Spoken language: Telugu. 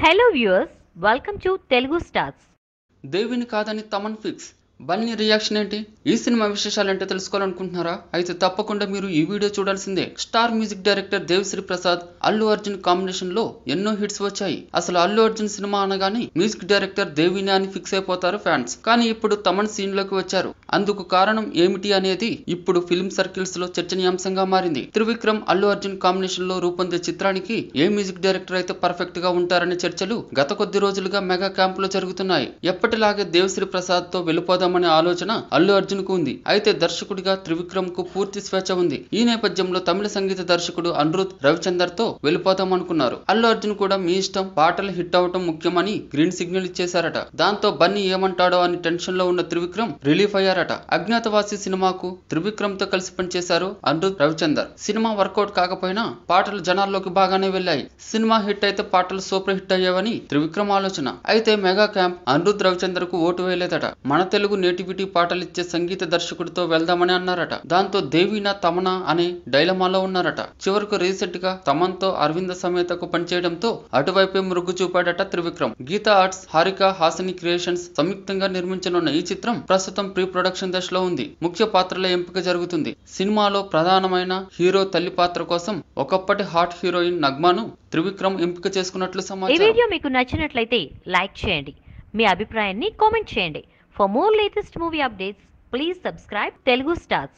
Hello viewers, welcome to Telugu Stars. దేవిని కాదని తమన్ ఫిక్స్. బన్నీ రియాక్షన్ ఏంటి? ఈ సినిమా విశేషాలంటే తెలుసుకోవాలనుకుంటున్నారా? అయితే తప్పకుండా మీరు ఈ వీడియో చూడాల్సిందే. Star music director Devi Sri Prasad, Allu Arjun combination లో ఎన్నో హిట్స్ వచ్చాయి. అసలు అల్లు అర్జున్ సినిమా అనగానే మ్యూజిక్ డైరెక్టర్ దేవిని అని ఫిక్స్ అయిపోతారు ఫ్యాన్స్. కానీ ఇప్పుడు తమన్ సీన్ లోకి వచ్చారు. అందుకు కారణం ఏమిటి అనేది ఇప్పుడు ఫిల్మ్ సర్కిల్స్ లో చర్చనీయాంశంగా మారింది. త్రివిక్రమ్ అల్లు అర్జున్ కాంబినేషన్ లో రూపొందే చిత్రానికి ఏ మ్యూజిక్ డైరెక్టర్ అయితే పర్ఫెక్ట్ గా ఉంటారనే చర్చలు గత కొద్ది రోజులుగా మెగా క్యాంప్ లో జరుగుతున్నాయి. ఎప్పటిలాగే దేవిశ్రీ ప్రసాద్ తో వెళ్ళిపోదామనే ఆలోచన అల్లు అర్జున్ కు ఉంది. అయితే దర్శకుడిగా త్రివిక్రమ్ కు పూర్తి స్వేచ్ఛ ఉంది. ఈ నేపథ్యంలో తమిళ సంగీత దర్శకుడు అనిరుద్ రవిచందర్ తో వెళ్ళిపోదాం అనుకున్నారు. అల్లు అర్జున్ కూడా మీ ఇష్టం, పాటలు హిట్ అవటం ముఖ్యమని గ్రీన్ సిగ్నల్ ఇచ్చేశారట. దాంతో బన్నీ ఏమంటాడో అని టెన్షన్ లో ఉన్న త్రివిక్రమ్ రిలీఫ్ అయ్యారట. అజ్ఞాతవాసి సినిమాకు త్రివిక్రమ్ తో కలిసి పనిచేశారు అనిరుద్ రవిచందర్. సినిమా వర్కౌట్ కాకపోయినా పాటలు జనాల్లోకి బాగానే వెళ్ళాయి. సినిమా హిట్ అయితే పాటలు సూపర్ హిట్ అయ్యావని త్రివిక్రమ్ ఆలోచన. అయితే మెగా క్యాంప్ అనిరుద్ రవిచందర్ కు ఓటు వేయలేదట. మన తెలుగు నేటివిటీ పాటలిచ్చే సంగీత దర్శకుడితో వెళ్దామని అన్నారట. దాంతో దేవినా తమనా అనే డైలమాలో ఉన్నారట. చివరకు రీసెంట్ గా తమన్ తో అరవింద సమేతకు పనిచేయడంతో అటువైపే మృగ్గు చూపాడట త్రివిక్రమ్. గీతా ఆర్ట్స్, హారిక హాసిని క్రియేషన్స్ సంయుక్తంగా నిర్మించనున్న ఈ చిత్రం ప్రస్తుతం ప్రీ ప్రొడక్షన్ దశలో ఉంది. ముఖ్య పాత్రల ఎంపిక జరుగుతుంది. సినిమాలో ప్రధానమైన హీరో తల్లి పాత్ర కోసం ఒకప్పటి హాట్ హీరోయిన్ నగ్మాను త్రివిక్రమ్ ఎంపిక చేసుకున్నట్లు ఈ సమాచారం. వీడియో మీకు నచ్చినట్లయితే లైక్ చేయండి. మీ అభిప్రాయాన్ని కామెంట్ చేయండి. For more latest movie updates, please subscribe Telugu Stars.